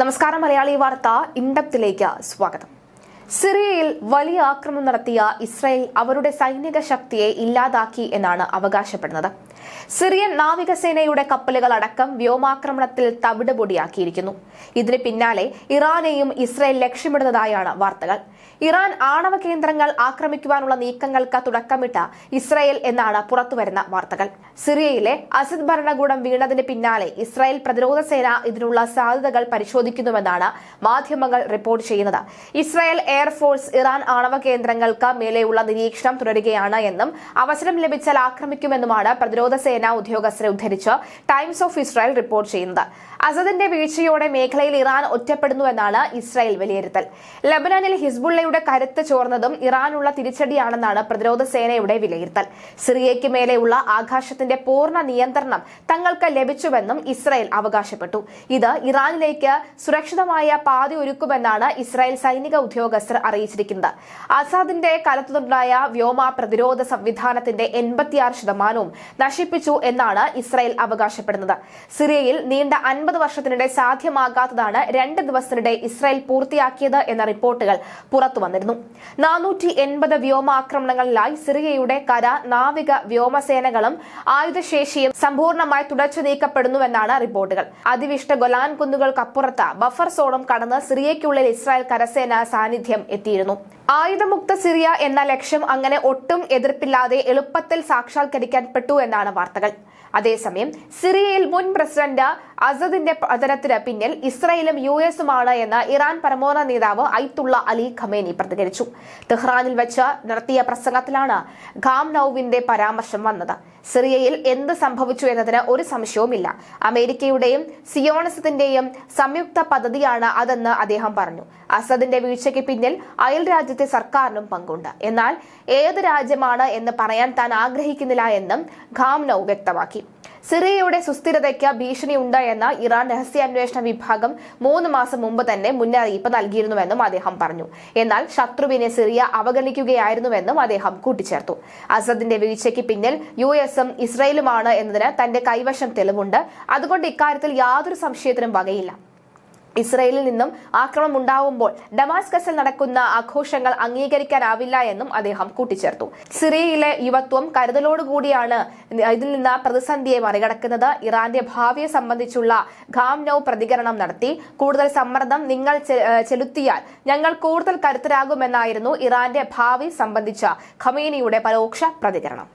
നമസ്കാരം. മലയാളി വാർത്ത ഇൻഡെപ്തിലേക്ക് സ്വാഗതം. സിറിയയിൽ വലിയ ആക്രമണം നടത്തിയ ഇസ്രായേൽ അവരുടെ സൈനിക ശക്തിയെ ഇല്ലാതാക്കി എന്നാണ് അവകാശപ്പെടുന്നത്. സിറിയൻ നാവികസേനയുടെ കപ്പലുകൾ അടക്കം വ്യോമാക്രമണത്തിൽ തവിടുപൊടിയാക്കിയിരിക്കുന്നു. ഇതിന് പിന്നാലെ ഇറാനെയും ഇസ്രായേൽ ലക്ഷ്യമിടുന്നതായാണ് വാർത്തകൾ. ഇറാൻ ആണവ കേന്ദ്രങ്ങൾ ആക്രമിക്കുവാനുള്ള നീക്കങ്ങൾക്ക് തുടക്കമിട്ട ഇസ്രായേൽ എന്നാണ് പുറത്തുവരുന്ന വാർത്തകൾ. സിറിയയിലെ അസദ് ഭരണകൂടം വീണതിന് പിന്നാലെ ഇസ്രായേൽ പ്രതിരോധ സേന ഇതിനുള്ള സാധ്യതകൾ പരിശോധിക്കുന്നുവെന്നാണ് മാധ്യമങ്ങൾ റിപ്പോർട്ട് ചെയ്യുന്നത്. ഇസ്രായേൽ എയർഫോഴ്സ് ഇറാൻ ആണവ കേന്ദ്രങ്ങൾക്ക് മേലെയുള്ള നിരീക്ഷണം തുടരുകയാണ് എന്നും അവസരം ലഭിച്ചാൽ ആക്രമിക്കുമെന്നുമാണ് പ്രതിരോധ സേന ഉദ്യോഗസ്ഥരെ ഉദ്ധരിച്ച് ടൈംസ് ഓഫ് ഇസ്രായേൽ റിപ്പോർട്ട് ചെയ്യുന്നത്. അസദിന്റെ വീഴ്ചയോടെ മേഖലയിൽ ഇറാൻ ഒറ്റപ്പെടുന്നുവെന്നാണ് ഇസ്രായേൽ വിലയിരുത്തൽ. ലബനാനിൽ ഹിസ്ബുള്ളയുടെ കരുത്ത് ചോർന്നതും ഇറാനുള്ള തിരിച്ചടിയാണെന്നാണ് പ്രതിരോധ സേനയുടെ വിലയിരുത്തൽ. സിറിയയ്ക്ക് മേലെയുള്ള ആകാശത്തിന്റെ പൂർണ്ണ നിയന്ത്രണം തങ്ങൾക്ക് ലഭിച്ചുവെന്നും ഇസ്രായേൽ അവകാശപ്പെട്ടു. ഇത് ഇറാനിലേക്ക് സുരക്ഷിതമായ പാത ഒരുക്കുമെന്നാണ് ഇസ്രായേൽ സൈനിക ഉദ്യോഗസ്ഥർ അറിയിച്ചിരിക്കുന്നത്. അസാദിന്റെ കലത്തുണ്ടായ വ്യോമ പ്രതിരോധ സംവിധാനത്തിന്റെ 86% നശിപ്പിച്ചു എന്നാണ് ഇസ്രായേൽ അവകാശപ്പെടുന്നത്. സിറിയയിൽ നീണ്ട 50 വർഷത്തിനിടെ സാധ്യമാകാത്തതാണ് 2 ദിവസത്തിനിടെ ഇസ്രായേൽ പൂർത്തിയാക്കിയത് എന്ന റിപ്പോർട്ടുകൾ പുറത്തു വന്നിരുന്നു. 480 വ്യോമാക്രമണങ്ങളിലായി സിറിയയുടെ കര, നാവിക, വ്യോമസേനകളും ആയുധശേഷിയും സമ്പൂർണ്ണമായി തുടച്ചു നീക്കപ്പെടുന്നുവെന്നാണ് റിപ്പോർട്ടുകൾ. അതിവിഷ്ട ഗൊലാൻ കുന്നുകൾക്കപ്പുറത്ത് ബഫർ സോണും കടന്ന് സിറിയയ്ക്കുള്ളിൽ ഇസ്രായേൽ കരസേന സാന്നിധ്യം എത്തിയിരുന്നു. ആയുധമുക്ത സിറിയ എന്ന ലക്ഷ്യം അങ്ങനെ ഒട്ടും എതിർപ്പില്ലാതെ എളുപ്പത്തിൽ സാക്ഷാത്കരിക്കപ്പെട്ടു എന്നാണ് വാർത്തകൾ. അതേസമയം സിറിയയിൽ മുൻ പ്രസിഡന്റ് അസദിന്റെ പതനത്തിന് പിന്നിൽ ഇസ്രായേലും യുഎസുമാണ് എന്ന് ഇറാൻ പരമോന്നത നേതാവ് അയത്തുള്ള അലി ഖമേനി പ്രതികരിച്ചു. തെഹ്റാനിൽ വെച്ച് നടത്തിയ പ്രസംഗത്തിലാണ് ഖാംനൌവിന്റെ പരാമർശം വന്നത്. സിറിയയിൽ എന്ത് സംഭവിച്ചു എന്നതിന് ഒരു സംശയവുമില്ല. അമേരിക്കയുടെയും സിയോണിസത്തിന്റെയും സംയുക്ത പദ്ധതിയാണ് അതെന്ന് അദ്ദേഹം പറഞ്ഞു. അസദിന്റെ വീഴ്ചയ്ക്ക് പിന്നിൽ അയൽ രാജ്യത്തെ സർക്കാരിനും പങ്കുണ്ട്. എന്നാൽ ഏത് രാജ്യമാണ് എന്ന് പറയാൻ താൻ ആഗ്രഹിക്കുന്നില്ല എന്നും ഖാംനൌ വ്യക്തമാക്കി. സിറിയയുടെ സുസ്ഥിരതയ്ക്ക് ഭീഷണിയുണ്ട് എന്ന് ഇറാൻ രഹസ്യാന്വേഷണ വിഭാഗം 3 മാസം മുമ്പ് തന്നെ മുന്നറിയിപ്പ് നൽകിയിരുന്നുവെന്നും അദ്ദേഹം പറഞ്ഞു. എന്നാൽ ശത്രുവിനെ സിറിയ അവഗണിക്കുകയായിരുന്നുവെന്നും അദ്ദേഹം കൂട്ടിച്ചേർത്തു. അസദിന്റെ വീഴ്ചയ്ക്ക് പിന്നിൽ യുഎസും ഇസ്രായേലുമാണ് എന്നതിന് തന്റെ കൈവശം തെളിവുണ്ട്. അതുകൊണ്ട് ഇക്കാര്യത്തിൽ യാതൊരു സംശയത്തിനും വകയില്ല. ഇസ്രായേലിൽ നിന്നും ആക്രമണം ഉണ്ടാവുമ്പോൾ ഡമാസ്കസിൽ നടക്കുന്ന ആഘോഷങ്ങൾ അംഗീകരിക്കാനാവില്ല എന്നും അദ്ദേഹം കൂട്ടിച്ചേർത്തു. സിറിയയിലെ യുവത്വം കരുതലോടുകൂടിയാണ് ഇതിൽ നിന്ന് പ്രതിസന്ധിയെ മറികടക്കുന്നത്. ഇറാന്റെ ഭാവിയെ സംബന്ധിച്ചുള്ള ഖാംനൌ പ്രതികരണം നടത്തി. കൂടുതൽ സമ്മർദ്ദം നിങ്ങൾ ചെലുത്തിയാൽ ഞങ്ങൾ കൂടുതൽ കരുത്തരാകുമെന്നായിരുന്നു ഇറാന്റെ ഭാവി സംബന്ധിച്ച ഖമേനിയുടെ പരോക്ഷ പ്രതികരണം.